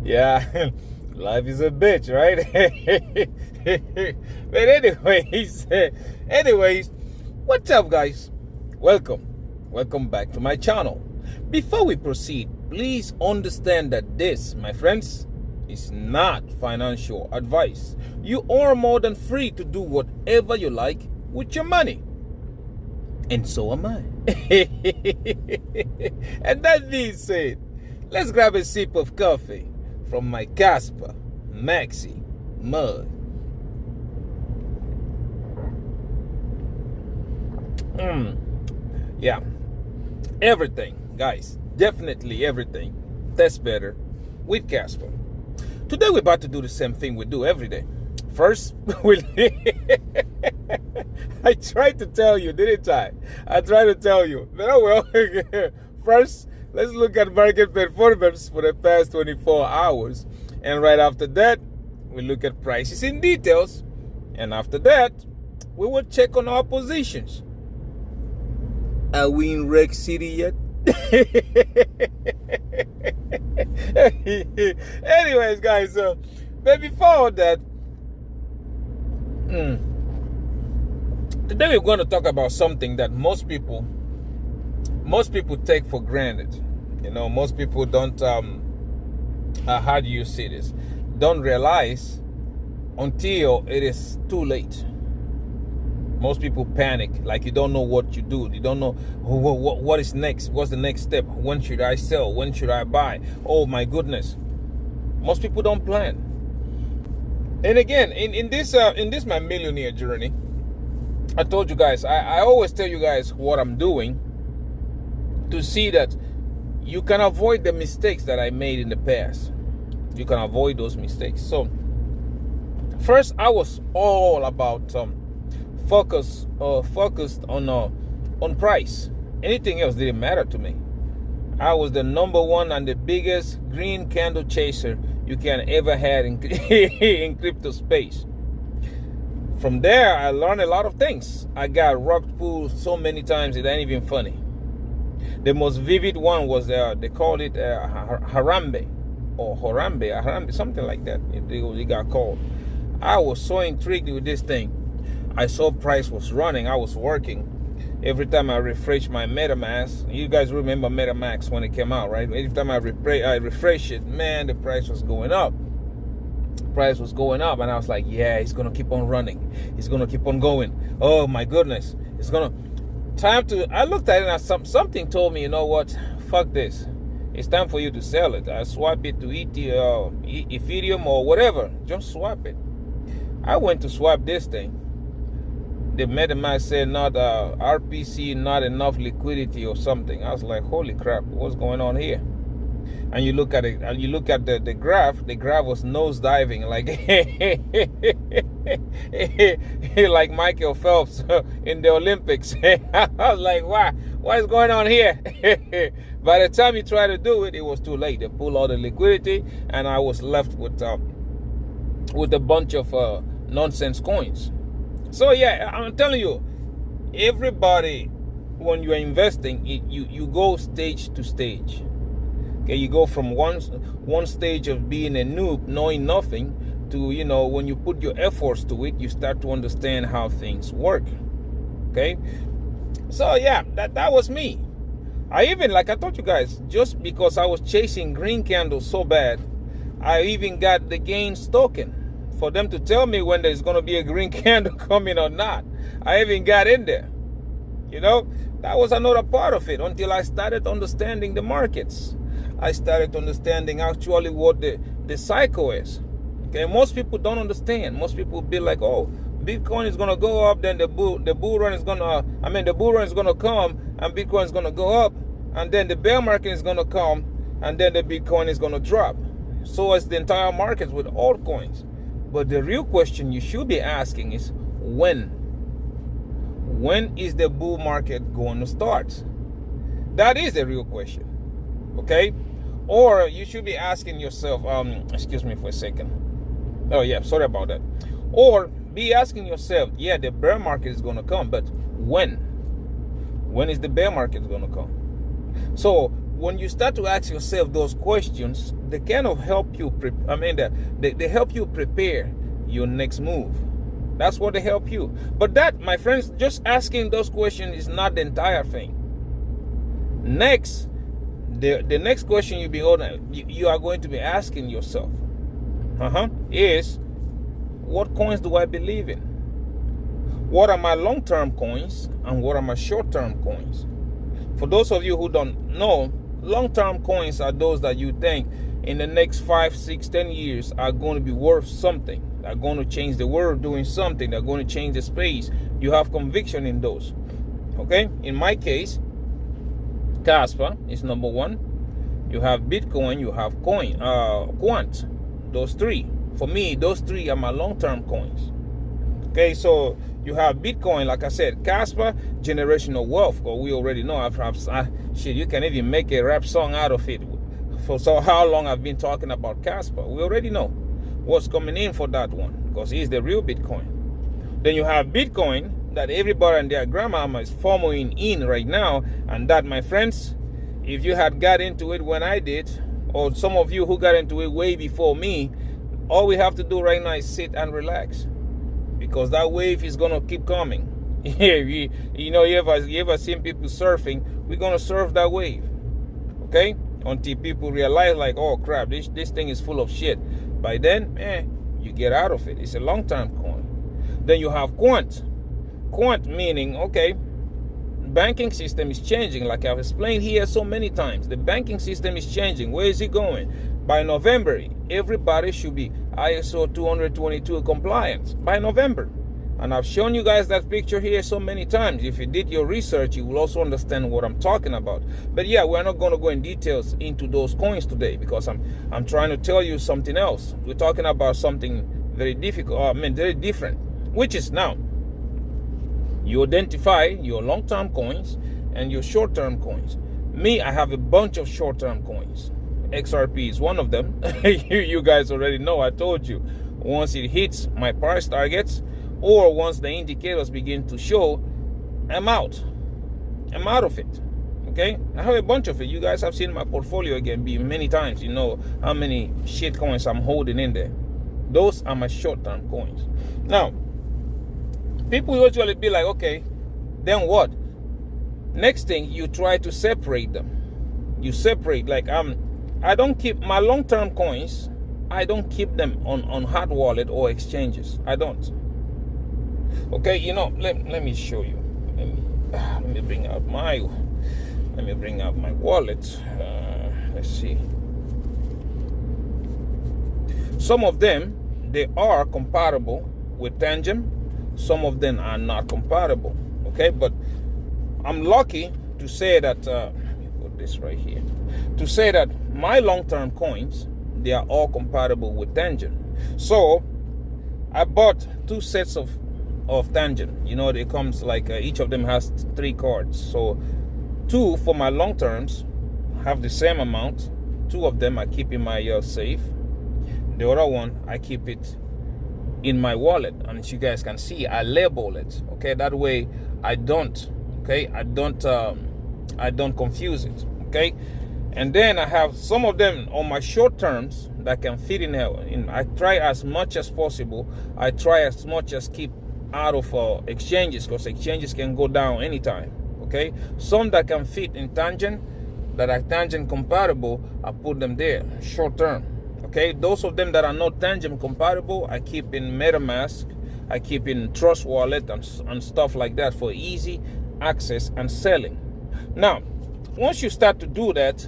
Yeah, life is a bitch, right? But anyways, what's up, guys? Welcome back to my channel. Before we proceed, please understand that this, my friends, is not financial advice. You are more than free to do whatever you like with your money. And so am I. And that being said, let's grab a sip of coffee from my Kaspa Maxi mug. Yeah, everything, guys, definitely everything tastes better with Kaspa. Today we're about to do the same thing we do every day. First, I tried to tell you, didn't I? I tried to tell you. But oh well. First, let's look at market performance for the past 24 hours. And right after that, we look at prices in details. And after that, we will check on our positions. Are we in Rec City yet? Anyways, guys, but before that, today we're going to talk about something that most people take for granted. You know, most people don't. How do you see this? Don't realize until it is too late. Most people panic, like you don't know what you do. You don't know what is next. What's the next step? When should I sell? When should I buy? Oh my goodness. Most people don't plan. And again, in this my millionaire journey, I told you guys, I always tell you guys what I'm doing to see that you can avoid the mistakes that I made in the past. You can avoid those mistakes. So first, I was all about focused on price. Anything else didn't matter to me. I was the number one and the biggest green candle chaser you can ever had in in crypto space. From there, I learned a lot of things. I got rocked pulled so many times it ain't even funny. The most vivid one was they called it Harambe or Harambe, something like that. It got called. I was so intrigued with this thing. I saw price was running. I was working. Every time I refresh my MetaMask, you guys remember MetaMask when it came out, right? Every time I refresh it, man, the price was going up. Price was going up, and I was like, yeah, it's gonna keep on running. It's gonna keep on going. Oh my goodness, it's gonna. Time to. I looked at it and something told me, you know what? Fuck this. It's time for you to sell it. I swap it to Ethereum or whatever. Just swap it. I went to swap this thing. The MetaMask said not RPC, not enough liquidity or something. I was like, holy crap, what's going on here? And you look at it, and you look at the graph. The graph was nosediving like Michael Phelps in the Olympics. I was like, wow, what is going on here? By the time you try to do it, it was too late. They pulled all the liquidity, and I was left with a bunch of nonsense coins. So yeah, I'm telling you, everybody, when you're investing, you go stage to stage. Okay, you go from one stage of being a noob, knowing nothing, to, you know, when you put your efforts to it, you start to understand how things work. Okay, so yeah, that was me. I even, like I told you guys, just because I was chasing green candles so bad, I even got the gains token for them to tell me when there's going to be a green candle coming or not. I even got in there. You know, that was another part of it until I started understanding the markets. I started understanding actually what the cycle is. Okay, most people don't understand. Most people be like, oh, Bitcoin is going to go up, then the bull run is going to come, and Bitcoin is going to go up, and then the bear market is going to come, and then the Bitcoin is going to drop. So is the entire market with altcoins. But the real question you should be asking is when? When is the bull market going to start? That is the real question. Okay? Or you should be asking yourself, excuse me for a second. Oh yeah, sorry about that. Or be asking yourself, yeah, the bear market is going to come, but when? When is the bear market going to come? So when you start to ask yourself those questions, they kind of help you. They help you prepare your next move. That's what they help you. But that, my friends, just asking those questions is not the entire thing. Next, the next question you are going to be asking yourself is, what coins do I believe in? What are my long-term coins and what are my short-term coins? For those of you who don't know, long-term coins are those that you think in the next 5, 6, 10 years are going to be worth something. They're going to change the world doing something. They're going to change the space. You have conviction in those. Okay? In my case, Kaspa is number one. You have Bitcoin, you have Quant. Those three. For me, those three are my long-term coins. Okay, so you have Bitcoin, like I said, Kaspa, generational wealth. Well, we already know. Shit, you can even make a rap song out of it. So how long I've been talking about Kaspa? We already know what's coming in for that one, because it's the real Bitcoin. Then you have Bitcoin that everybody and their grandmama is following in right now, and that, my friends, if you had got into it when I did, or some of you who got into it way before me, all we have to do right now is sit and relax, because that wave is gonna keep coming. You ever seen people surfing? We're gonna surf that wave, okay? Until people realize, like, oh crap, this thing is full of shit. By then, you get out of it. It's a long-term coin. Then you have Quant. Quant meaning, okay, banking system is changing. Like I've explained here so many times, the banking system is changing. Where is it going? By November, everybody should be ISO 222 compliant by November. And I've shown you guys that picture here so many times. If you did your research, you will also understand what I'm talking about. But yeah, we're not going to go in details into those coins today, because I'm trying to tell you something else. We're talking about something very very different, which is now you identify your long-term coins and your short-term coins. Me, I have a bunch of short-term coins. XRP is one of them. You guys already know. I told you, once it hits my price targets, or once the indicators begin to show, I'm out of it. Okay, I have a bunch of it. You guys have seen my portfolio again many times. You know how many shit coins I'm holding in there. Those are my short-term coins. Now, people usually be like, okay, then what? Next thing, you try to separate them. You separate, like, I don't keep my long-term coins. I don't keep them on hard wallet or exchanges. I don't. Okay, let me show you. Let me bring out my wallet. Let's see. Some of them, they are compatible with Tangent. Some of them are not compatible. Okay, but I'm lucky to say that. Let me put this right here. To say that my long-term coins, they are all compatible with Tangent. So I bought 2 sets of Tangent. It comes like each of them has 3 cards. So 2 for my long terms have the same amount. 2 of them I keep in my safe. The other one I keep it in my wallet, and as you guys can see, I label it. Okay, that way I don't confuse it. Okay, and then I have some of them on my short terms that can fit in there. I try as much as possible. I try as much as keep out of exchanges, because exchanges can go down anytime. Okay, some that can fit in Tangent, that are Tangent compatible, I put them there short term. Okay, those of them that are not Tangent compatible, I keep in MetaMask, I keep in Trust Wallet and stuff like that for easy access and selling. Now, once you start to do that,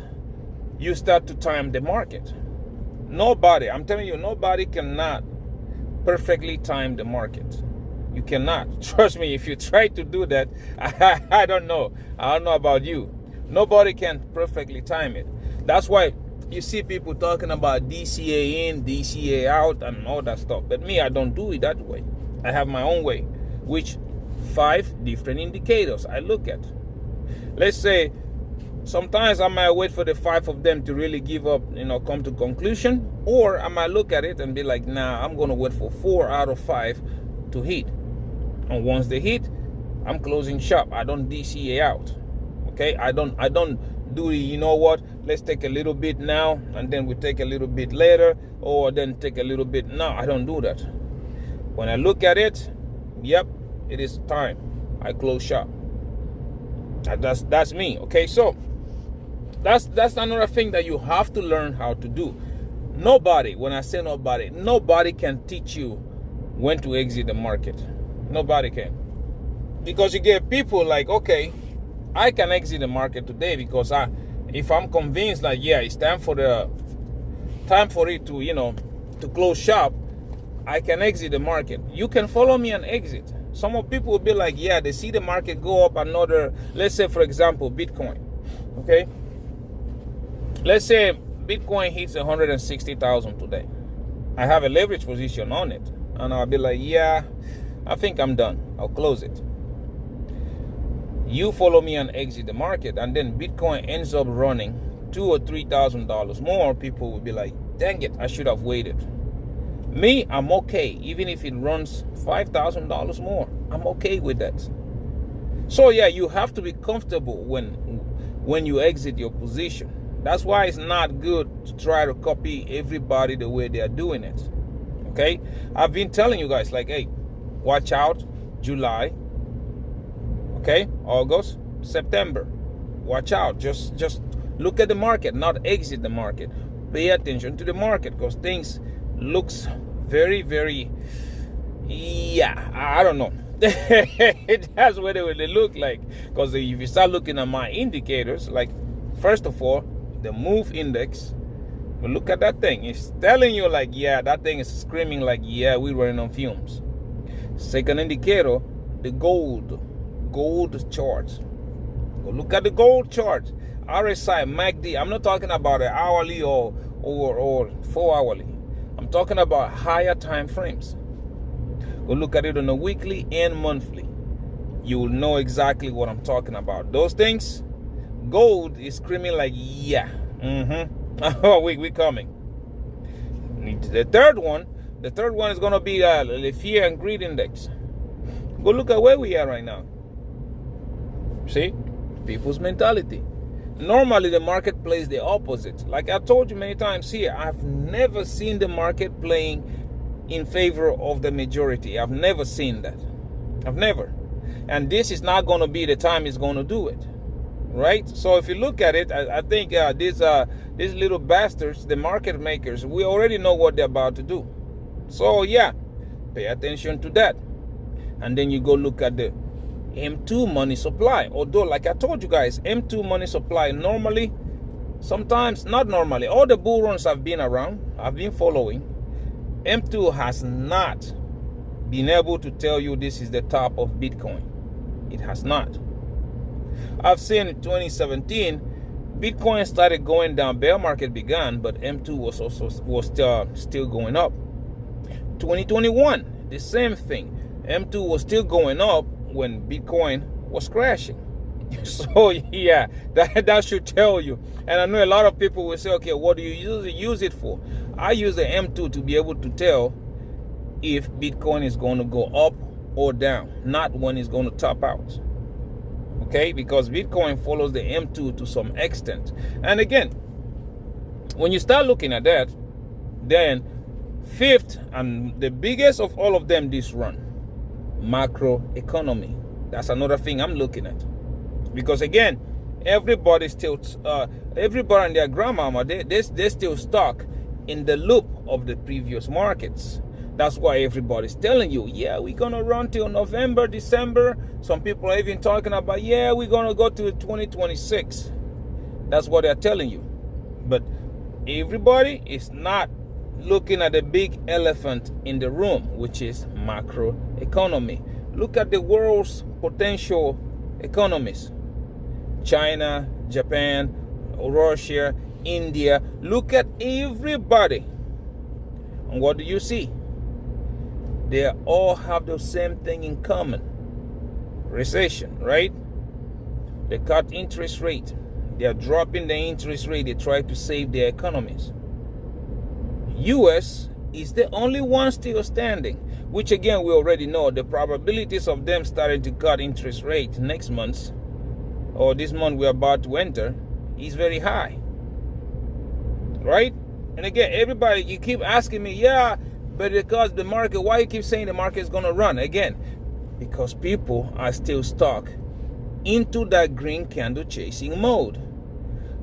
you start to time the market. I'm telling you, nobody cannot perfectly time the market. You cannot. Trust me, if you try to do that, I don't know about you. Nobody can perfectly time it. That's why you see people talking about DCA in, DCA out, and all that stuff. But me, I don't do it that way. I have my own way, which 5 different indicators I look at. Let's say sometimes I might wait for the 5 of them to really give up, come to conclusion, or I might look at it and be like, nah, I'm gonna wait for 4 out of 5 to hit. And once they hit, I'm closing shop. I don't DCA out. Okay, I don't do you know what, let's take a little bit now and then we take a little bit later, or then take a little bit. No, I don't do that. When I look at it, yep, it is time, I close shop. That's me. Okay, so that's another thing that you have to learn how to do. Nobody, when I say nobody can teach you when to exit the market. Nobody can. Because you get people like, okay, I can exit the market today because if I'm convinced that, yeah, it's time for it to, to close shop, I can exit the market. You can follow me and exit. Some of people will be like, yeah, they see the market go up another, let's say, for example, Bitcoin. Okay? Let's say Bitcoin hits 160,000 today. I have a leverage position on it. And I'll be like, yeah, I think I'm done. I'll close it. You follow me and exit the market, and then Bitcoin ends up running $2,000 or $3,000 more. People will be like, dang it, I should have waited. Me, I'm okay. Even if it runs $5,000 more, I'm okay with that. So yeah, you have to be comfortable when you exit your position. That's why it's not good to try to copy everybody the way they are doing it. Okay? I've been telling you guys, like, hey, watch out, July. Okay? August, September. Watch out. Just look at the market, not exit the market. Pay attention to the market because things looks very, very, yeah, I don't know. That's what they look like. Because if you start looking at my indicators, like, first of all, the move index, look at that thing. It's telling you like, yeah, that thing is screaming like, yeah, we're running on fumes. Second indicator, the gold charts. Go look at the gold charts. RSI, MACD. I'm not talking about an hourly or 4 hourly. I'm talking about higher time frames. Go look at it on a weekly and monthly. You will know exactly what I'm talking about. Those things, gold is screaming like, yeah, oh, we coming. The third one is going to be the fear and greed index. Go look at where we are right now. See, people's mentality. Normally, the market plays the opposite. Like I told you many times here, I've never seen the market playing in favor of the majority. I've never seen that. I've never. And this is not going to be the time it's going to do it. Right? So if you look at it, I think these little bastards, the market makers, we already know what they're about to do. So yeah, pay attention to that. And then you go look at the M2 money supply. Although, like I told you guys, M2 money supply normally, sometimes not normally, all the bull runs I've been around, I've been following, M2 has not been able to tell you this is the top of Bitcoin. It has not. I've seen in 2017, Bitcoin started going down, bear market began, but M2 was still going up. 2021, the same thing. M2 was still going up when Bitcoin was crashing. So yeah, that should tell you. And I know a lot of people will say, okay, what do you use it for? I use the M2 to be able to tell if Bitcoin is going to go up or down, not when it's going to top out. Okay, because Bitcoin follows the M2 to some extent. And again, when you start looking at that, then fifth and the biggest of all of them this run, macroeconomy. That's another thing I'm looking at. Because again, everybody and their grandmama, they're still stuck in the loop of the previous markets. That's why everybody's telling you, yeah, we're going to run till November, December. Some people are even talking about, yeah, we're going to go to 2026. That's what they're telling you. But everybody is not looking at the big elephant in the room, which is macroeconomy. Look at the world's potential economies. China, Japan, Russia, India. Look at everybody. And what do you see? They all have the same thing in common. Recession, right? They cut interest rate. They are dropping the interest rate. They try to save their economies. US is the only one still standing, which again, we already know the probabilities of them starting to cut interest rate next month or this month we're about to enter is very high, right? And again, everybody, you keep asking me, yeah, but because the market, why you keep saying the market is going to run? Again, because people are still stuck into that green candle chasing mode.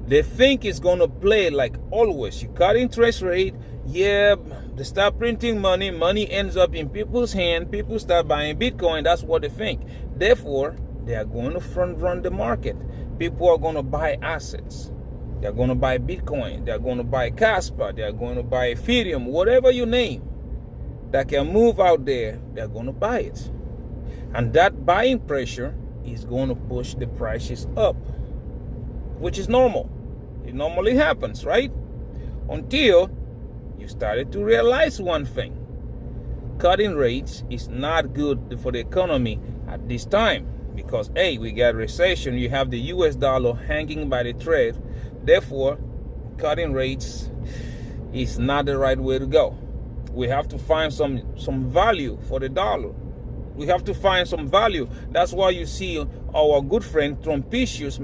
They think it's going to play like always. You cut interest rate, yeah, they start printing money, money ends up in people's hand, people start buying Bitcoin. That's what they think. Therefore, they are going to front run the market. People are going to buy assets. They're going to buy Bitcoin. They're going to buy Kaspa. They're going to buy Ethereum, whatever you name that can move out there, they're going to buy it. And that buying pressure is going to push the prices up, which is normal. It normally happens, right? Until you started to realize one thing. Cutting rates is not good for the economy at this time because, A, we got recession. You have the US dollar hanging by the thread. Therefore, cutting rates is not the right way to go. We have to find some value for the dollar. We have to find some value. That's why you see our good friend Trumpicius,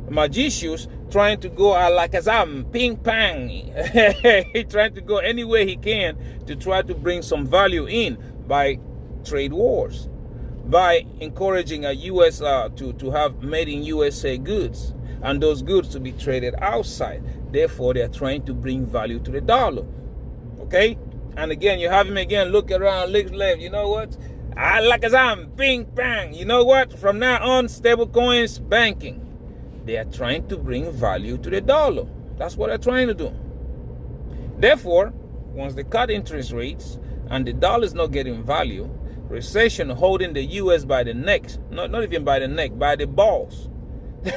Magicius, trying to go alakazam, ping pang. He's trying to go any way he can to try to bring some value in by trade wars, by encouraging a U.S. to have made in USA goods and those goods to be traded outside. Therefore, they're trying to bring value to the dollar. Okay? And again, you have him again, look around, look left. You know what? Alakazam, ping pang. You know what? From now on, stable coins, banking. They are trying to bring value to the dollar. That's what they're trying to do. Therefore, once they cut interest rates and the dollar is not getting value, recession holding the U.S. by the neck, not even by the neck, by the balls.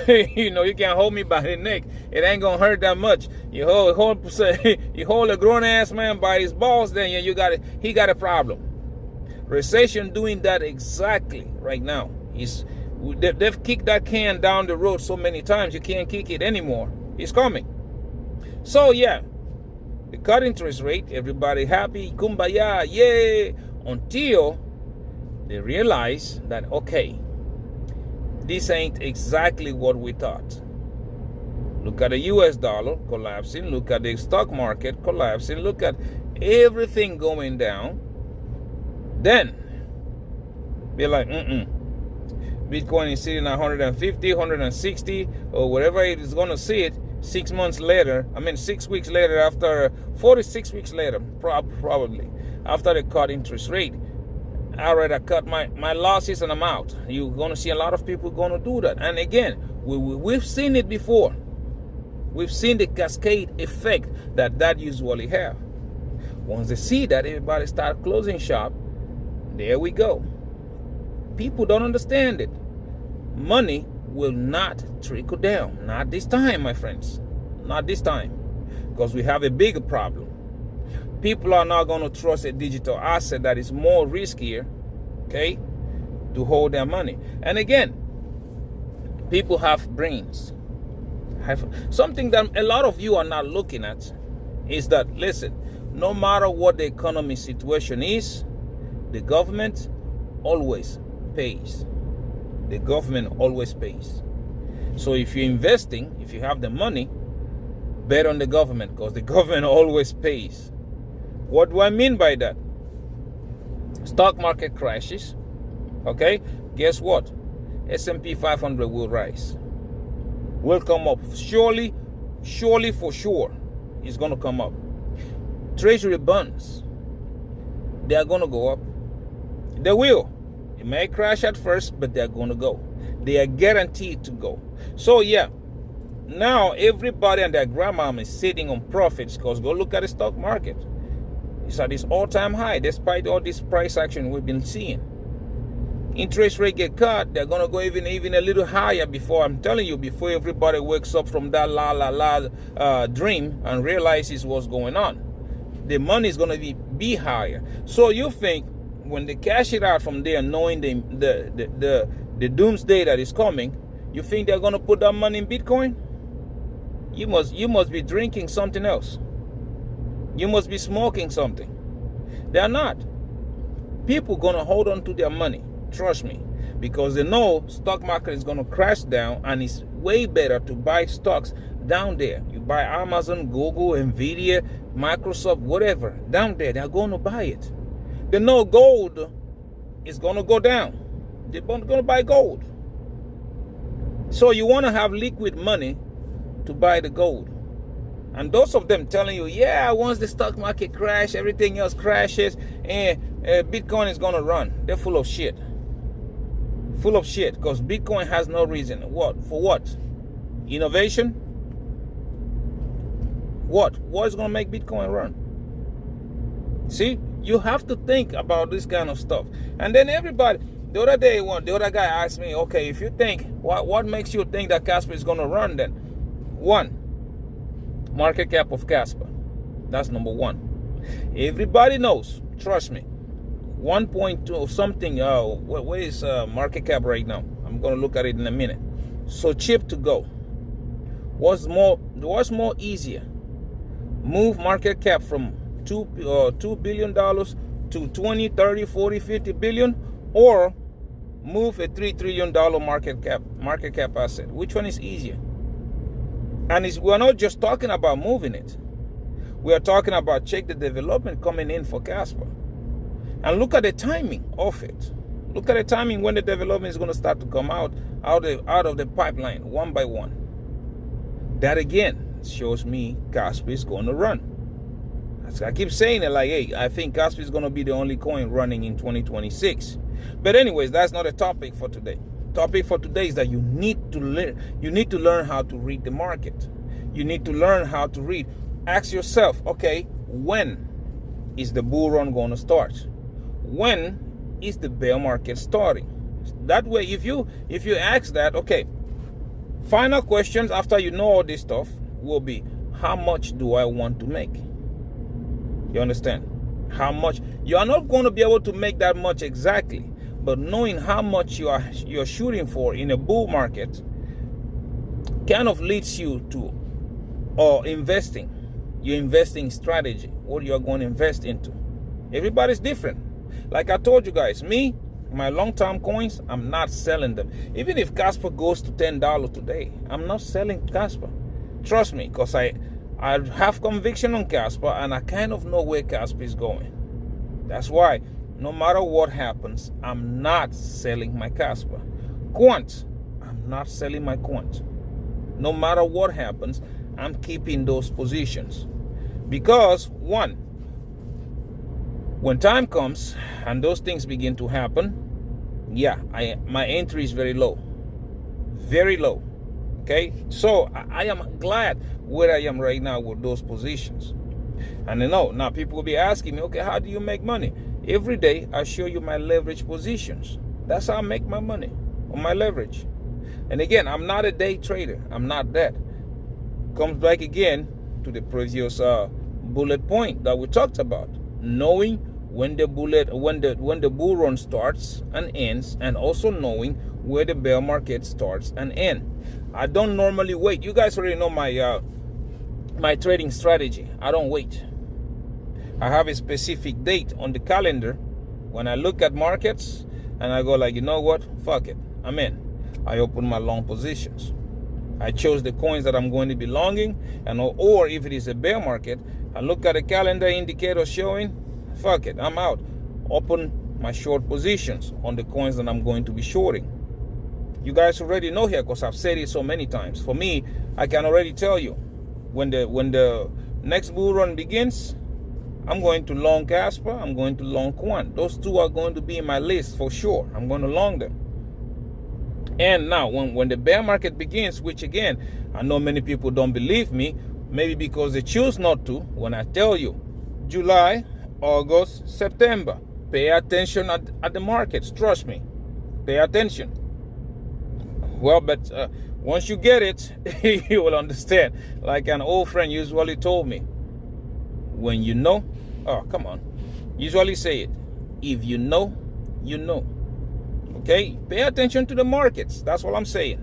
You know, you can't hold me by the neck. It ain't gonna hurt that much. You hold a grown ass man by his balls, then he got a problem. Recession doing that exactly right now. They've kicked that can down the road so many times you can't kick it anymore. It's coming. So yeah, they cut interest rate, everybody happy, kumbaya, yay, until they realize that, okay, this ain't exactly what we thought. Look at the US dollar collapsing, look at the stock market collapsing, look at everything going down. Then be like, Bitcoin is sitting at 150, 160, or whatever it is going to sit 6 months later. 6 weeks later, after 46 weeks later, probably after they cut interest rate. All right, I cut my losses and I'm out. You're going to see a lot of people going to do that. And again, we've seen it before. We've seen the cascade effect that usually have. Once they see that, everybody start closing shop. There we go. People don't understand it. Money will not trickle down. Not this time, my friends. Not this time. Because we have a bigger problem. People are not going to trust a digital asset that is more riskier, okay, to hold their money. And again, people have brains. Something that a lot of you are not looking at is that, listen, no matter what the economy situation is, the government always pays. The government always pays. So if you're investing, if you have the money, bet on the government because the government always pays. What do I mean by that? Stock market crashes. Okay, guess what? S&P 500 will rise. Will come up. Surely for sure, it's going to come up. Treasury bonds, they are going to go up. They will. It may crash at first, but they're going to go. They are guaranteed to go. So yeah, now everybody and their grandmama is sitting on profits because go look at the stock market. It's at this all-time high despite all this price action we've been seeing. Interest rate get cut, they're going to go even a little higher before, I'm telling you, before everybody wakes up from that dream and realizes what's going on. The money is going to be higher. So you think when they cash it out from there, knowing the doomsday that is coming, you think they're going to put that money in Bitcoin? You must be drinking something else. You must be smoking something. They're not. People going to hold on to their money. Trust me. because they know stock market is going to crash down, and it's way better to buy stocks down there. You buy Amazon, Google, Nvidia, Microsoft, whatever, down there. They're going to buy it. They know gold is going to go down. They're going to buy gold. So you want to have liquid money to buy the gold. And those of them telling you, yeah, once the stock market crash, everything else crashes, and Bitcoin is going to run. They're full of shit. Full of shit, because Bitcoin has no reason. What? For what? Innovation? What? What is going to make Bitcoin run? See? You have to think about this kind of stuff. And then everybody, the other day, the other guy asked me, okay, if you think, what makes you think that Kaspa is going to run then? One, market cap of Kaspa. That's number one. Everybody knows, trust me, 1.2 something, what is market cap right now? I'm going to look at it in a minute. So cheap to go. What's more easier? Move market cap from $2 billion to 20, 30, 40, 50 billion, or move a $3 trillion market cap asset. Which one is easier? And we're not just talking about moving it. We are talking about check the development coming in for Kaspa. And look at the timing of it. Look at the timing when the development is going to start to come out of the pipeline one by one. That again shows me Kaspa is going to run. I keep saying it like, hey, I think Kaspa is going to be the only coin running in 2026. But anyways, that's not a topic for today. Topic for today is that you need to learn how to read the market. You need to learn how to read. Ask yourself, okay, when is the bull run going to start? When is the bear market starting? That way, if you ask that, okay, final questions after you know all this stuff will be, how much do I want to make? You understand? How much? You are not going to be able to make that much exactly, but knowing how much you're shooting for in a bull market kind of leads you to investing. Your investing strategy, what you are going to invest into. Everybody's different. Like I told you guys, me, my long-term coins, I'm not selling them. Even if Kaspa goes to $10 today, I'm not selling Kaspa. Trust me, because I have conviction on Kaspa, and I kind of know where Kaspa is going. That's why, no matter what happens, I'm not selling my Kaspa. Quant, I'm not selling my Quant. No matter what happens, I'm keeping those positions. Because, one, when time comes and those things begin to happen, yeah, my entry is very low. Very low. Okay? So, I am glad where I am right now with those positions. And I know, now people will be asking me, okay, how do you make money? Every day, I show you my leverage positions. That's how I make my money, on my leverage. And again, I'm not a day trader. I'm not that. Comes back again to the previous bullet point that we talked about. Knowing when the bull run starts and ends, and also knowing where the bear market starts and ends. I don't normally wait. You guys already know my trading strategy. I don't wait. I have a specific date on the calendar when I look at markets, and I go like, you know what? Fuck it. I'm in. I open my long positions. I chose the coins that I'm going to be longing, or if it is a bear market, I look at the calendar indicator showing, fuck it, I'm out. Open my short positions on the coins that I'm going to be shorting. You guys already know here because I've said it so many times. For me, I can already tell you when the next bull run begins, I'm going to long Kaspa, I'm going to long Quant. Those two are going to be in my list for sure. I'm going to long them. And now, when the bear market begins, which again, I know many people don't believe me, maybe because they choose not to, when I tell you, July, August, September, pay attention at the markets, trust me, pay attention. Well, but once you get it, you will understand. Like an old friend usually told me, when you know, oh, come on, usually say it, if you know, you know. Okay, pay attention to the markets. That's what I'm saying.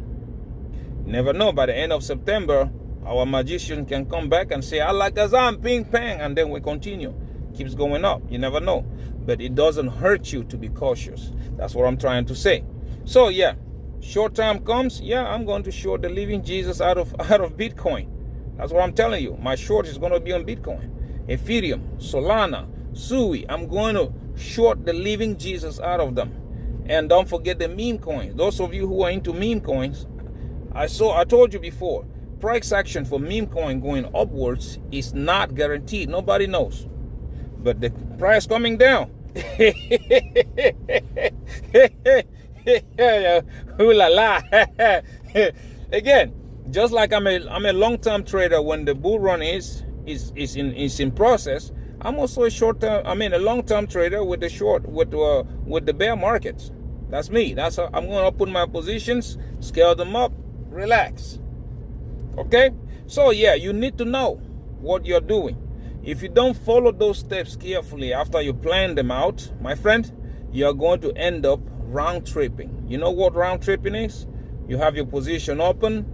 You never know, by the end of September, our magician can come back and say, Alakazam, ping, pang, and then we continue. Keeps going up. You never know. But it doesn't hurt you to be cautious. That's what I'm trying to say. So yeah, short time comes, yeah, I'm going to short the living Jesus out of Bitcoin. That's what I'm telling you. My short is going to be on Bitcoin, Ethereum, Solana, Sui. I'm going to short the living Jesus out of them. And don't forget the meme coins. Those of you who are into meme coins, I told you before, price action for meme coin going upwards is not guaranteed. Nobody knows. But the price coming down. Ooh la la. Again, just like I'm a long-term trader when the bull run is in process, I'm also a long-term trader with the bear markets. That's me. That's how I'm going to open my positions, scale them up, relax. Okay? So yeah, you need to know what you're doing. If you don't follow those steps carefully after you plan them out, my friend, you're going to end up round tripping. You know what round tripping is? You have your position open,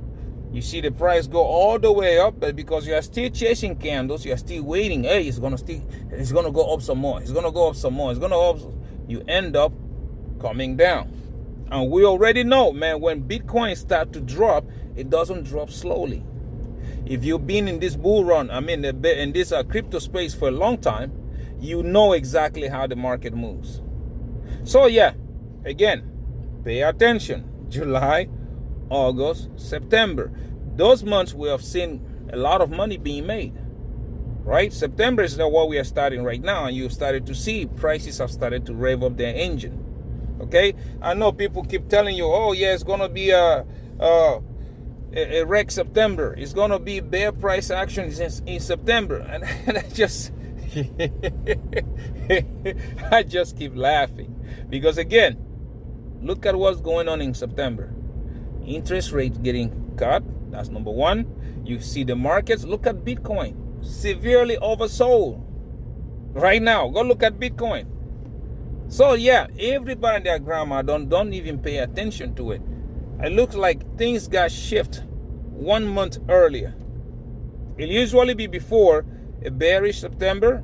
you see the price go all the way up, but because you are still chasing candles, you are still waiting. Hey, it's gonna go up some more. It's gonna go up some more. It's gonna go up. You end up coming down. And we already know, man, when Bitcoin starts to drop, it doesn't drop slowly. If you've been in this bull run, in this crypto space for a long time, you know exactly how the market moves. So yeah, again, pay attention. July, August, September. Those months we have seen a lot of money being made. Right? September is what we are starting right now, and you started to see prices have started to rev up their engine. Okay? I know people keep telling you, oh yeah, it's gonna be a wreck September. It's gonna be bear price action in September. And I just keep laughing. Because again, look at what's going on in September. Interest rates getting cut. That's number one. You see the markets. Look at Bitcoin. Severely oversold. Right now. Go look at Bitcoin. So yeah, everybody and their grandma don't even pay attention to it. It looks like things got shifted 1 month earlier. It usually be before a bearish September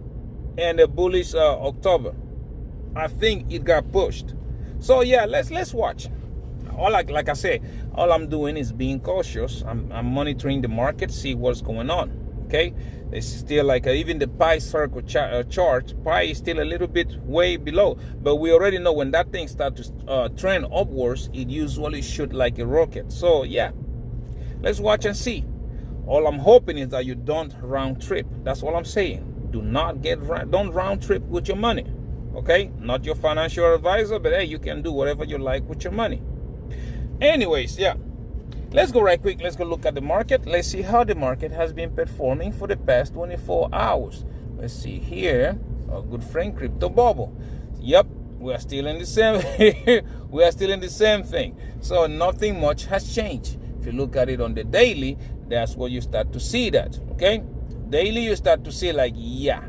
and a bullish October. I think it got pushed. So yeah, let's watch. Like I say, all I'm doing is being cautious. I'm monitoring the market, see what's going on. Okay, it's still like even the pi circle chart. Pi is still a little bit way below, but we already know when that thing starts to trend upwards, it usually shoot like a rocket. So yeah, let's watch and see. All I'm hoping is that you don't round trip. That's all I'm saying. Don't round trip with your money. Okay, not your financial advisor, but hey, you can do whatever you like with your money. Anyways, yeah, let's go right quick. Let's go look at the market. Let's see how the market has been performing for the past 24 hours. Let's see here. Our good friend Crypto Bubble. Yep, we are still in the same. We are still in the same thing. So nothing much has changed. If you look at it on the daily, that's where you start to see that. Okay, daily you start to see like, yeah,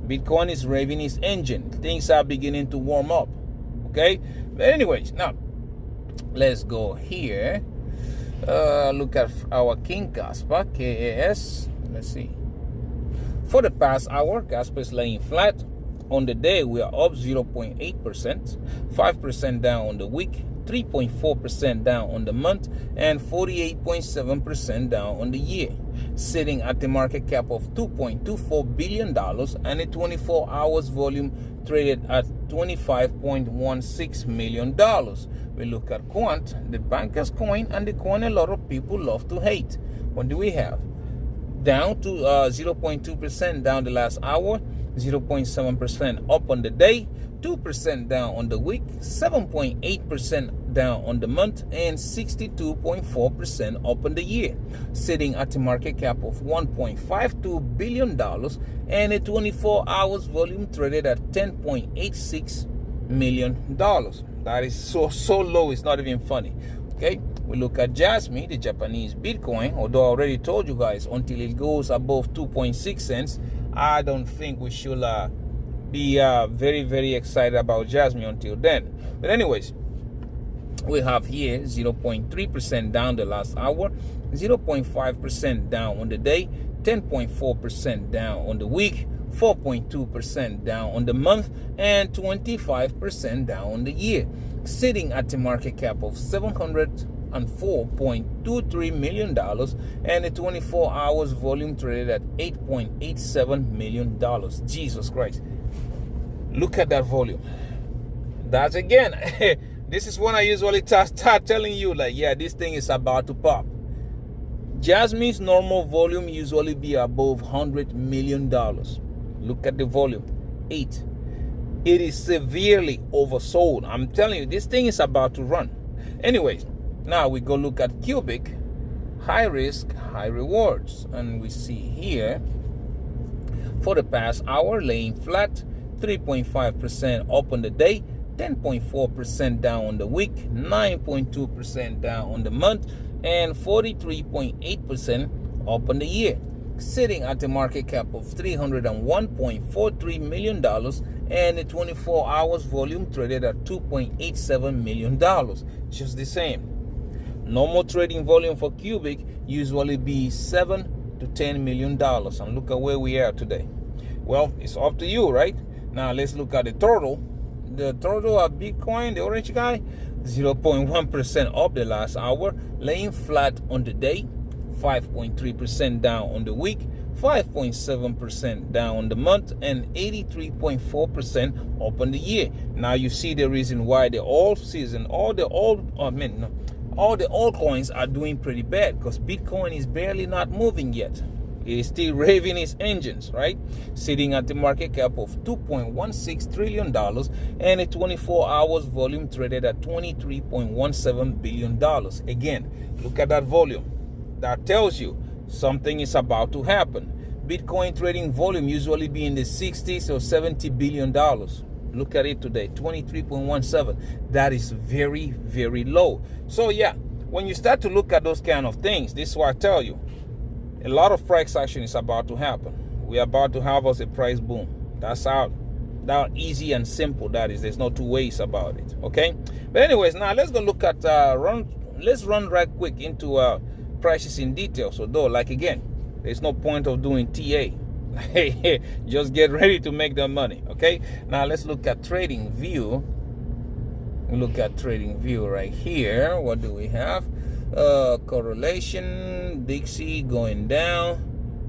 Bitcoin is revving its engine. Things are beginning to warm up. Okay, but anyways, now let's go here. Look at our King Kaspa, KAS. Let's see. For the past hour, Kaspa is laying flat. On the day, we are up 0.8%, 5% down on the week, 3.4% down on the month, and 48.7% down on the year, sitting at the market cap of $2.24 billion and a 24 hours volume traded at $25.16 million. We look at Quant, the banker's coin, and the coin a lot of people love to hate. What do we have? Down to 0.2% down the last hour, 0.7% up on the day, 2% down on the week, 7.8% down on the month, and 62.4% up on the year, sitting at a market cap of $1.52 billion and a 24 hours volume traded at $10.86 million. That is so low, it's not even funny. Okay, we look at Jasmine, the Japanese Bitcoin. Although I already told you guys, until it goes above 2.6 cents, I don't think we should be very, very excited about Jasmine until then. But anyways, we have here 0.3% down the last hour, 0.5% down on the day, 10.4% down on the week, 4.2% down on the month, and 25% down on the year, sitting at a market cap of $704.23 million and a 24 hours volume traded at $8.87 million. Jesus Christ. Look at that volume. That's again, this is when I usually start telling you, like, yeah, this thing is about to pop. Jasmine's normal volume usually be above $100 million. Look at the volume, 8. It is severely oversold. I'm telling you, this thing is about to run. Anyways, now we go look at Cubic, high risk, high rewards. And we see here, for the past hour, laying flat, 3.5% up on the day, 10.4% down on the week, 9.2% down on the month, and 43.8% up on the year, sitting at a market cap of $301.43 million and a 24 hours volume traded at $2.87 million. Just the same. Normal trading volume for Cubic usually be $7 to $10 million. And look at where we are today. Well, it's up to you, right? Now let's look at the total. The total of Bitcoin, the orange guy, 0.1% up the last hour, laying flat on the day, 5.3% down on the week, 5.7% down on the month, and 83.4% up on the year. Now you see the reason why the all season, all the altcoins are doing pretty bad, because Bitcoin is barely not moving yet. It is still raving its engines, right? Sitting at the market cap of $2.16 trillion and a 24 hours volume traded at $23.17 billion. Again, look at that volume. That tells you something is about to happen. Bitcoin trading volume usually be in the 60s or $70 billion. Look at it today, 23.17. That is very, very low. So yeah, when you start to look at those kind of things, this is what I tell you. A lot of price action is about to happen. We are about to have us a price boom. That's how easy and simple that is. There's no two ways about it. Okay. But anyways, now let's go look at let's run right quick into prices in detail. So though, like again, there's no point of doing TA. Just get ready to make the money. Okay. Now let's look at trading view. Look at trading view right here. What do we have? Correlation, Dixie going down,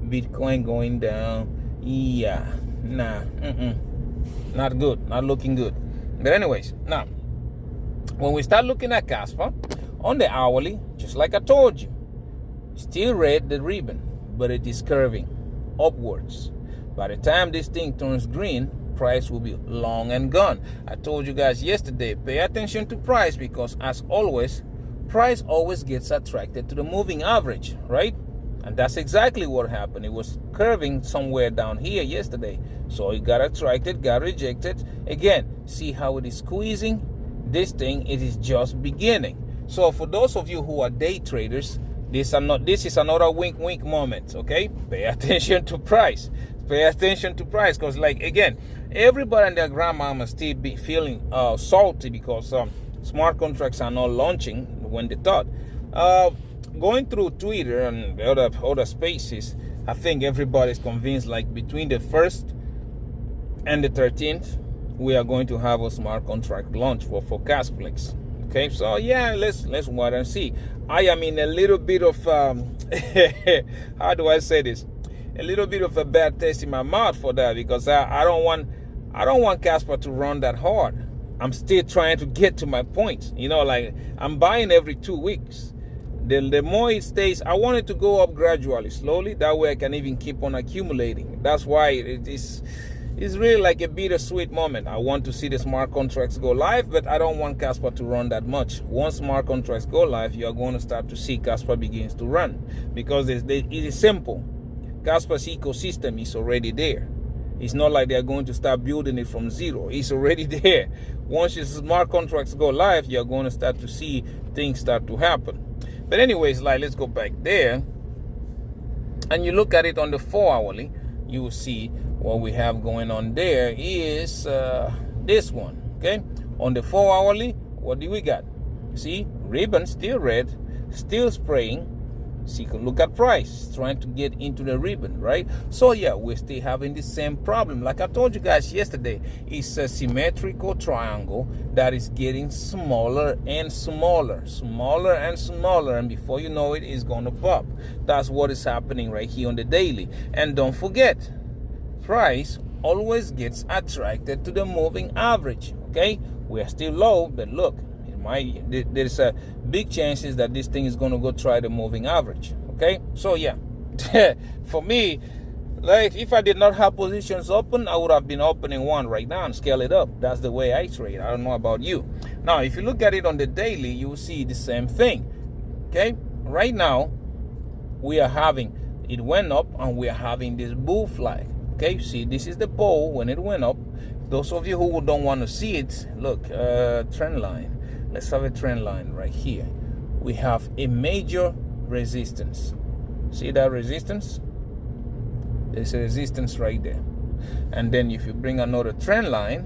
Bitcoin going down. Yeah, not good, not looking good. But anyways, now when we start looking at Kaspa on the hourly, just like I told you, still red the ribbon, but it is curving upwards. By the time this thing turns green, price will be long and gone. I told you guys yesterday, pay attention to price, because as always, price always gets attracted to the moving average, right? And that's exactly what happened. It was curving somewhere down here yesterday. So it got attracted, got rejected. Again, see how it is squeezing? This thing, it is just beginning. So for those of you who are day traders, this is another wink moment, okay? Pay attention to price. Pay attention to price, because like again, everybody and their grandmama still be feeling salty because smart contracts are not launching when they thought. Going through Twitter and other spaces, I think everybody's convinced, like between the 1st and the 13th, we are going to have a smart contract launch for Casplex. Okay, so yeah, let's wait and see. I am in a little bit of how do I say this? A little bit of a bad taste in my mouth for that, because I don't want Kaspa to run that hard. I'm still trying to get to my point. You know, like I'm buying every 2 weeks. The more it stays, I want it to go up gradually, slowly. That way I can even keep on accumulating. That's why it's really like a bittersweet moment. I want to see the smart contracts go live, but I don't want Kaspa to run that much. Once smart contracts go live, you are going to start to see Kaspa begins to run, because it is simple. Kaspa's ecosystem is already there. It's not like they're going to start building it from zero. It's already there. Once your smart contracts go live, you're going to start to see things start to happen. But anyways, like, let's go back there. And you look at it on the 4-hourly, you will see what we have going on there is this one, okay? On the 4-hourly, what do we got? See, ribbon still red, still spraying, See, you can look at price, trying to get into the ribbon, right? So yeah, we're still having the same problem. Like I told you guys yesterday, it's a symmetrical triangle that is getting smaller and smaller, smaller and smaller, and before you know it, it's going to pop. That's what is happening right here on the daily. And don't forget, price always gets attracted to the moving average. Okay, we're still low, but look, there's a big chances that this thing is going to go try the moving average. Okay, so yeah, for me, like if I did not have positions open, I would have been opening one right now and scale it up. That's the way I trade. I don't know about you. Now if you look at it on the daily, you will see the same thing. Okay, right now we are having, it went up and we are having this bull flag. Okay, see, this is the pole when it went up. Those of you who don't want to see it, look, trend line. Let's have a trend line right here. We have a major resistance. See that resistance? There's a resistance right there. And then if you bring another trend line,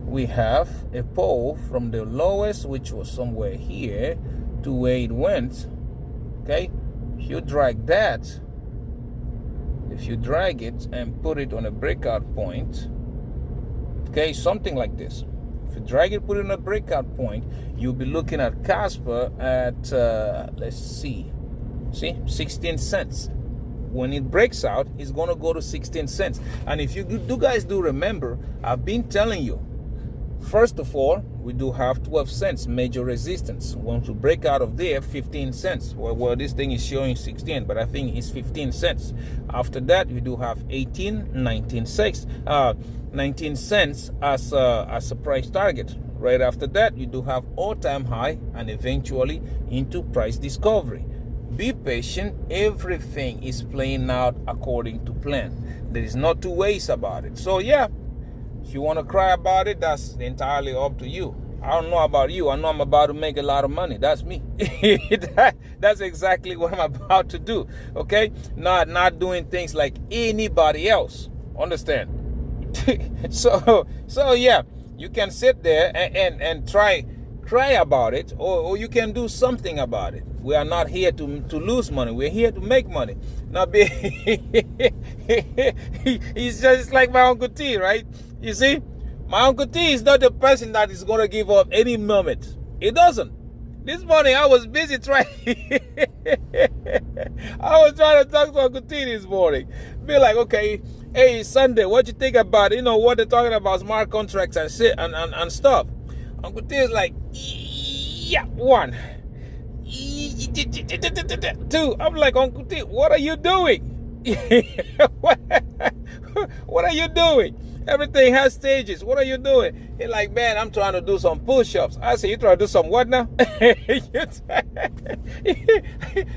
we have a pole from the lowest, which was somewhere here, to where it went. Okay? If you drag that, if you drag it and put it on a breakout point, okay, something like this. If you drag it, put it on a breakout point, you'll be looking at Kaspa at, let's see, 16 cents. When it breaks out, it's going to go to 16 cents. And if you guys do remember, I've been telling you, first of all, we do have 12 cents major resistance. Once we break out of there, 15 cents. Well, this thing is showing 16, but I think it's 15 cents. After that, we do have 18, 19 cents. 19 cents as a price target. Right after that, you do have all-time high and eventually into price discovery. Be patient. Everything is playing out according to plan. There is no two ways about it. So yeah, if you want to cry about it, that's entirely up to you. I don't know about you. I know I'm about to make a lot of money. That's me. That's exactly what I'm about to do. Okay? Not doing things like anybody else. Understand? So yeah, you can sit there and cry about it, or you can do something about it. We are not here to lose money. We're here to make money. Now, he's just like my Uncle T, right? You see, my Uncle T is not the person that is going to give up any moment. He doesn't. This morning, I was busy trying. I was trying to talk to Uncle T this morning. Be like, okay, hey, Sunday, what you think about, what they're talking about, smart contracts and shit and stuff. Uncle T is like, yeah, 1. 2. I'm like, Uncle T, what are you doing? What are you doing? Everything has stages. What are you doing? He's like, man, I'm trying to do some push-ups. I said, you trying to do some what now?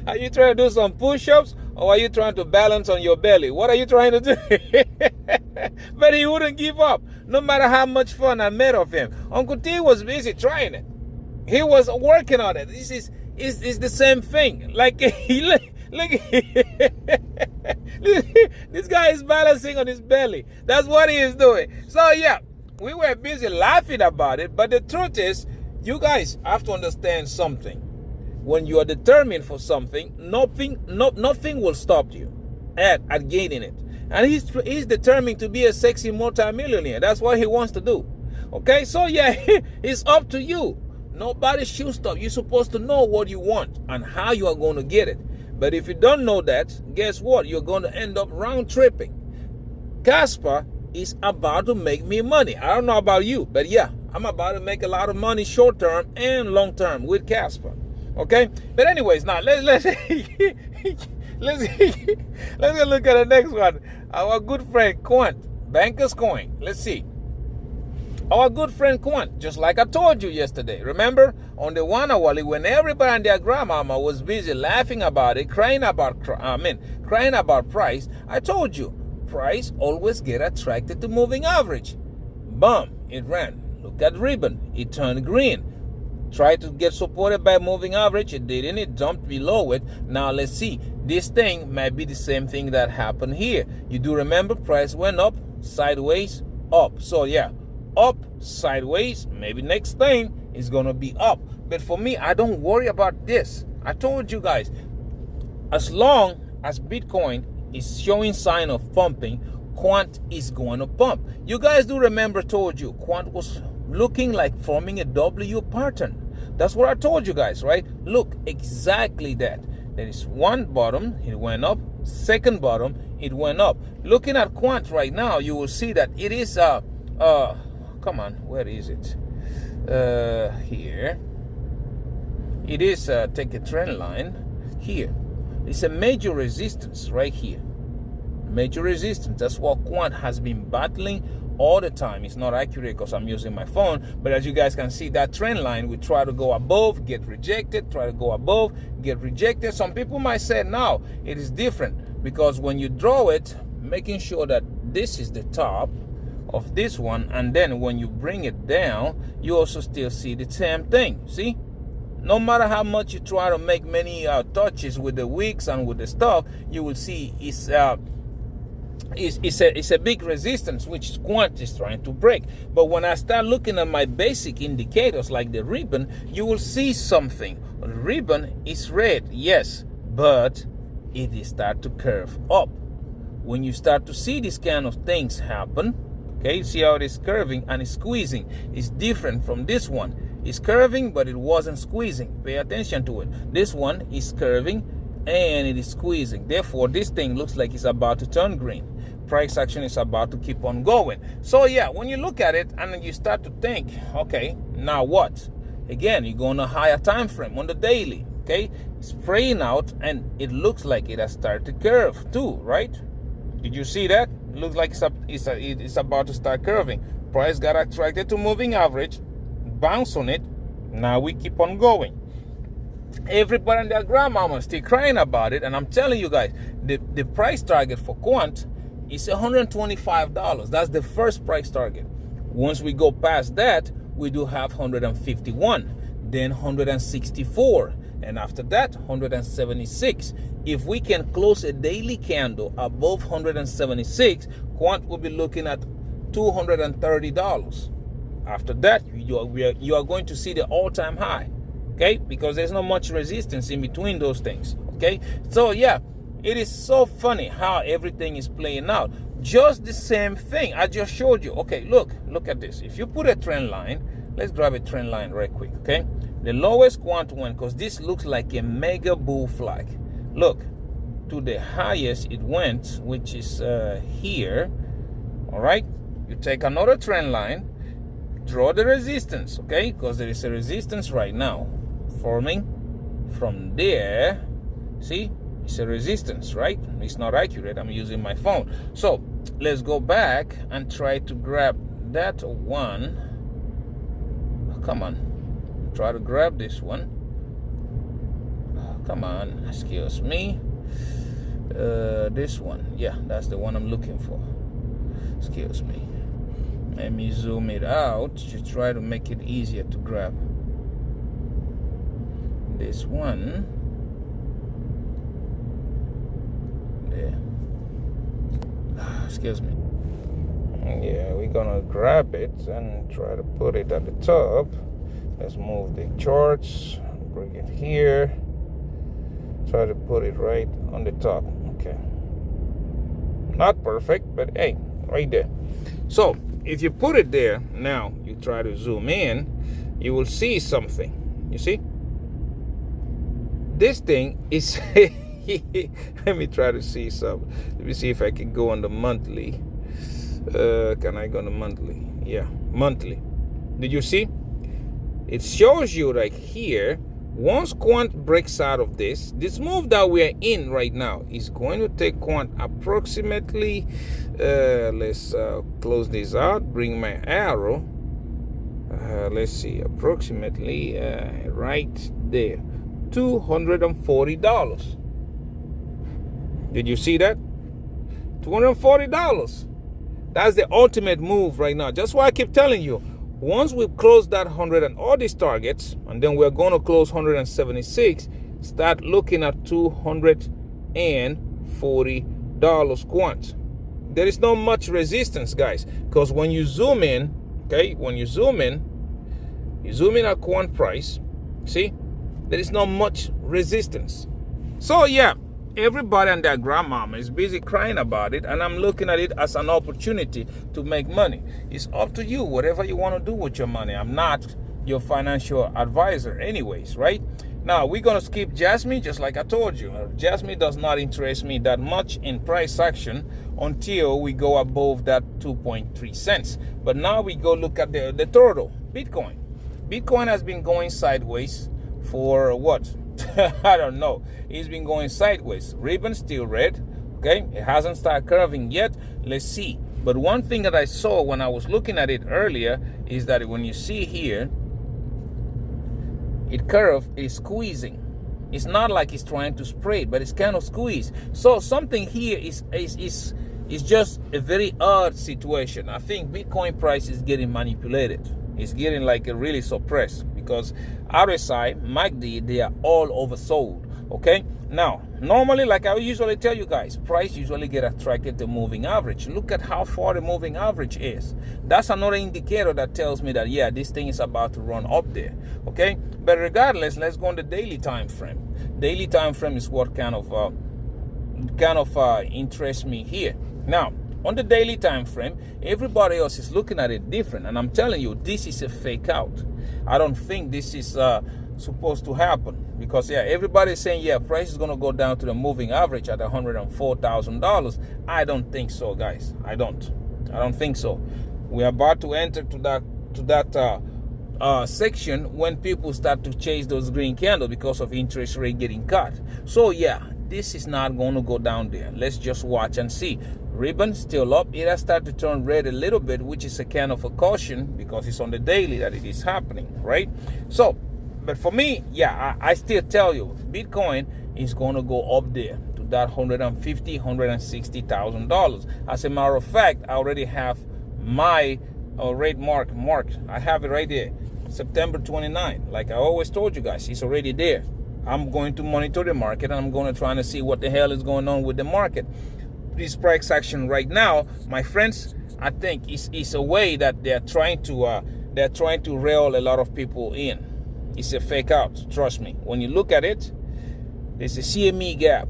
Are you trying to do some push-ups, or are you trying to balance on your belly? What are you trying to do? But he wouldn't give up, no matter how much fun I made of him. Uncle T was busy trying it. He was working on it. This is the same thing. Like, look, this guy is balancing on his belly. That's what he is doing. So yeah, we were busy laughing about it, but the truth is, you guys have to understand something. When you are determined for something, nothing will stop you at gaining it. And he's determined to be a sexy multi-millionaire. That's what he wants to do. Okay, so yeah, it's up to you. Nobody should stop. You're supposed to know what you want and how you are going to get it. But if you don't know that, guess what? You're going to end up round tripping. Kaspa is about to make me money. I don't know about you, but yeah, I'm about to make a lot of money short term and long term with Kaspa. Okay? But anyways, now let's go look at the next one. Our good friend Quant, Banker's Coin. Let's see. Our good friend Quant, just like I told you yesterday. Remember, on the 1 hourly, when everybody and their grandmama was busy laughing about it, crying about price, I told you, price always get attracted to moving average. Boom, it ran. Look at ribbon, it turned green. Tried to get supported by moving average, it didn't, it jumped below it. Now let's see, this thing might be the same thing that happened here. You do remember, price went up, sideways, up. So yeah, up, sideways, maybe next thing is gonna be up. But for me, I don't worry about this. I told you guys, as long as Bitcoin is showing sign of pumping, Quant is going to pump. You guys do remember, told you Quant was looking like forming a W pattern. That's what I told you guys, right? Look, exactly that. There is one bottom, it went up. Second bottom, it went up. Looking at Quant right now, you will see that it is come on, where is it? Here. It is take a trend line here. It's a major resistance right here. Major resistance. That's what Quant has been battling all the time. It's not accurate because I'm using my phone, but as you guys can see, that trend line, we try to go above, get rejected, try to go above, get rejected. Some people might say now it is different because when you draw it, making sure that this is the top of this one, and then when you bring it down, you also still see the same thing. See, no matter how much you try to make many touches with the wicks and with the stuff, you will see it's a big resistance which Quant is trying to break. But when I start looking at my basic indicators like the ribbon, you will see something. The ribbon is red, yes, but it is start to curve up. When you start to see these kind of things happen, okay, you see how it is curving and it's squeezing. It's different from this one. It's curving, but it wasn't squeezing. Pay attention to it. This one is curving and it is squeezing. Therefore, this thing looks like it's about to turn green. Price action is about to keep on going. So yeah, when you look at it and then you start to think, okay, now what? Again, you go on a higher time frame on the daily. Okay, it's praying out and it looks like it has started to curve too, right? Did you see that? It looks like it's about to start curving. Price got attracted to moving average, bounce on it. Now we keep on going. Everybody and their grandmama still crying about it, and I'm telling you guys, the price target for Quant is $125. That's the first price target. Once we go past that, we do have 151, then 164, and after that 176. If we can close a daily candle above 176, Quant will be looking at $230. After that, you are going to see the all-time high, okay? Because there's not much resistance in between those things, okay? So yeah, it is so funny how everything is playing out. Just the same thing I just showed you. Okay, look at this. If you put a trend line, let's grab a trend line right quick, okay? The lowest Quant went, because this looks like a mega bull flag. Look, to the highest it went, which is here, all right? You take another trend line, draw the resistance, okay? Because there is a resistance right now forming from there. See? It's a resistance, right? It's not accurate. I'm using my phone. So let's go back and try to grab that one. Oh, come on. Try to grab this one. Oh, come on. Excuse me. This one. Yeah, that's the one I'm looking for. Excuse me. Let me zoom it out to try to make it easier to grab. This one. Excuse me. Yeah, we're gonna grab it and try to put it at the top. Let's move the charts, bring it here, try to put it right on the top. Okay, not perfect, but hey, right there. So if you put it there, now you try to zoom in, you will see something. You see, this thing is let me try to see some. Let me see if I can go on the monthly. Can I go on the monthly? Yeah, monthly. Did you see? It shows you like here, once Quant breaks out of this move that we're in right now is going to take Quant approximately, let's close this out, bring my arrow. Let's see, approximately right there, $240. Did you see that? $240. That's the ultimate move right now. Just why I keep telling you, once we close that 100 and all these targets, and then we're going to close 176, start looking at $240 Quant. There is not much resistance, guys, because when you zoom in, okay, you zoom in at Quant price, see, there is not much resistance. So yeah, everybody and their grandmama is busy crying about it, and I'm looking at it as an opportunity to make money. It's up to you, whatever you want to do with your money. I'm not your financial advisor anyways, right? Now, we're going to skip Jasmine, just like I told you. Jasmine does not interest me that much in price action until we go above that 2.3 cents. But now we go look at the total, Bitcoin. Bitcoin has been going sideways for what? I don't know. It's been going sideways. Ribbon still red, okay? It hasn't started curving yet. Let's see. But one thing that I saw when I was looking at it earlier is that when you see here, it curve is squeezing. It's not like it's trying to spray it, but it's kind of squeezed. So something here is just a very odd situation. I think Bitcoin price is getting manipulated. It's getting like a really suppressed because RSI, MACD, they are all oversold. Okay. Now, normally, like I usually tell you guys, price usually get attracted to moving average. Look at how far the moving average is. That's another indicator that tells me that, yeah, this thing is about to run up there. Okay. But regardless, let's go on the daily time frame. Daily time frame is what kind of interests me here. Now, on the daily time frame, everybody else is looking at it different, and I'm telling you, this is a fake out. I don't think this is supposed to happen because, yeah, everybody's saying, yeah, price is going to go down to the moving average at $104,000. I don't think so, guys. I don't think so. We're about to enter to that section when people start to chase those green candles because of interest rate getting cut. So, yeah, this is not going to go down there. Let's just watch and see. Ribbon still up. It has started to turn red a little bit, which is a kind of a caution because it's on the daily that it is happening, right? So, but for me, yeah, I still tell you, Bitcoin is going to go up there to that $150,000, $160,000. As a matter of fact, I already have my rate marked. I have it right there, September 29. Like I always told you guys, it's already there. I'm going to monitor the market, and I'm going to try to see what the hell is going on with the market. This price action right now, my friends, I think is a way that they're trying to reel a lot of people in. It's a fake out, trust me. When you look at it, there's a CME gap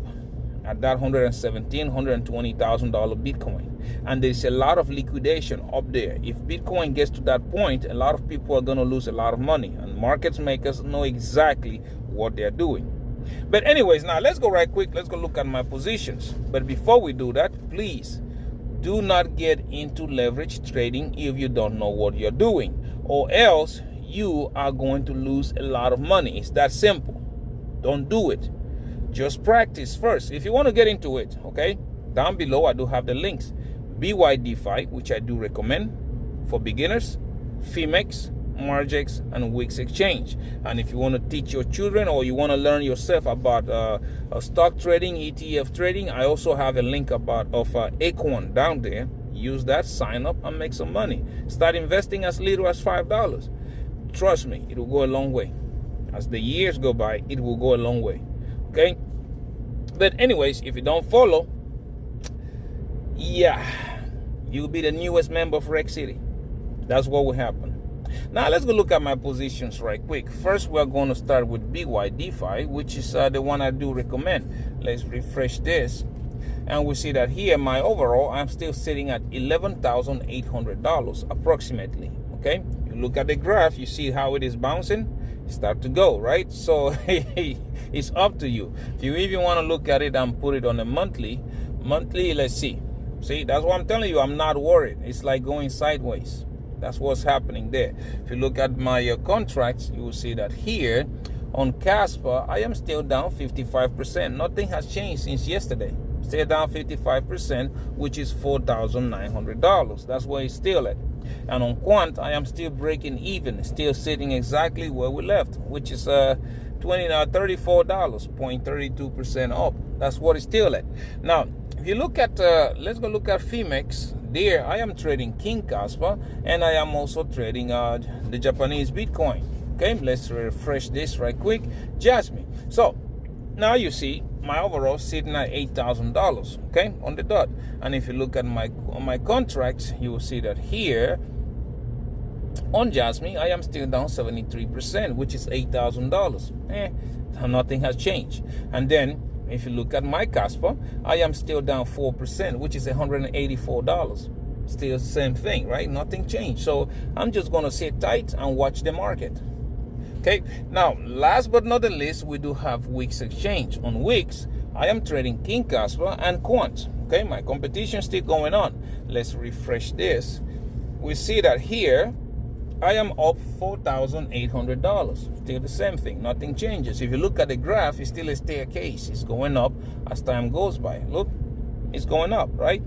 at that $117,000, $120,000 Bitcoin, and there's a lot of liquidation up there. If Bitcoin gets to that point, a lot of people are going to lose a lot of money, and market makers know exactly what they're doing. But anyways, now let's go right quick. Let's go look at my positions. But before we do that, please do not get into leverage trading if you don't know what you're doing, or else you are going to lose a lot of money. It's that simple. Don't do it. Just practice first. If you want to get into it, okay, down below I do have the links. Bydfi, which I do recommend for beginners, Phemex, Margex, and Wix Exchange. And if you want to teach your children or you want to learn yourself about stock trading, ETF trading, I also have a link of Acorns down there. Use that, sign up, and make some money. Start investing as little as $5. Trust me, it will go a long way. As the years go by, it will go a long way. Okay? But anyways, if you don't follow, yeah, you'll be the newest member of Rec City. That's what will happen. Now let's go look at my positions right quick. First, we're going to start with Bydfi, which is the one I do recommend. Let's refresh this, and we see that here my overall, I'm still sitting at $11,800 approximately. Okay, you look at the graph, you see how it is bouncing. Start to go, right? So it's up to you. If you even want to look at it and put it on a monthly, let's see. See, that's what I'm telling you. I'm not worried. It's like going sideways. That's what's happening there. If you look at my contracts, you will see that here on Kaspa, I am still down 55%. Nothing has changed since yesterday. Still down 55%, which is $4,900. That's where it's still at. And on Quant, I am still breaking even, still sitting exactly where we left, which is $34, 0.32% up. That's what it's still at. Now, if you look at, let's go look at Phemex. There, I am trading King Kaspa, and I am also trading the Japanese Bitcoin. Okay, let's refresh this right quick. Jasmine. So now you see my overall sitting at $8,000. Okay, on the dot. And if you look at my contracts, you will see that here on Jasmine, I am still down 73%, which is $8,000. Nothing has changed. And then If you look at my Kaspa, I am still down 4%, which is $184. Still the same thing, right? Nothing changed. So I'm just going to sit tight and watch the market. Okay, now last but not the least, we do have Wix exchange. On Wix, I am trading King Kaspa and Quant. Okay, my competition still going on. Let's refresh this. We see that here I am up $4,800. Still the same thing, nothing changes. If you look at the graph, it's still a staircase. It's going up as time goes by. Look, it's going up, right?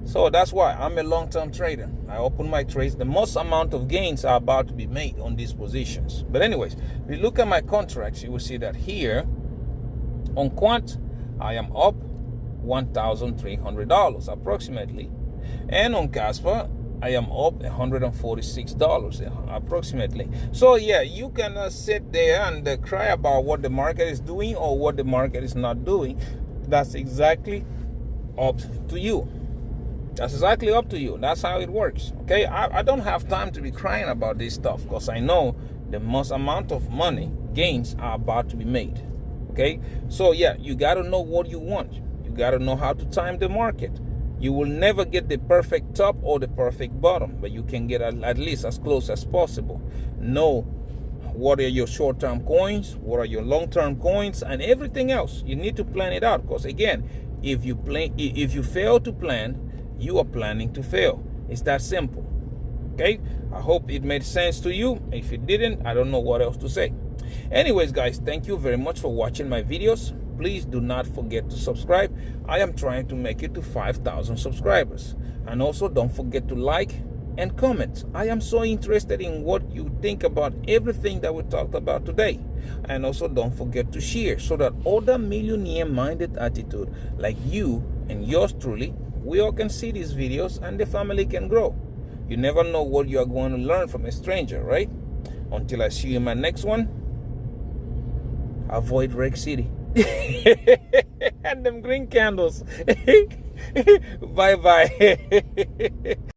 So that's why I'm a long-term trader. I open my trades. The most amount of gains are about to be made on these positions. But anyways, if you look at my contracts, you will see that here on Quant, I am up $1,300 approximately. And on Kaspa, I am up $146 approximately. So yeah, you cannot sit there and cry about what the market is doing or what the market is not doing. That's exactly up to you. That's exactly up to you. That's how it works. Okay, I don't have time to be crying about this stuff because I know the most amount of money gains are about to be made. Okay, so yeah, you got to know what you want. You got to know how to time the market. You will never get the perfect top or the perfect bottom, but you can get at least as close as possible. Know what are your short-term coins, what are your long-term coins, and everything else. You need to plan it out because again, if you fail to plan, you are planning to fail. It's that simple. Okay, I hope it made sense to you. If it didn't, I don't know what else to say. Anyways, guys, thank you very much for watching my videos. Please do not forget to subscribe. I am trying to make it to 5,000 subscribers. And also don't forget to like and comment. I am so interested in what you think about everything that we talked about today. And also don't forget to share so that other millionaire-minded attitude like you and yours truly, we all can see these videos and the family can grow. You never know what you are going to learn from a stranger, right? Until I see you in my next one, avoid Reg City. And them green candles. Bye-bye.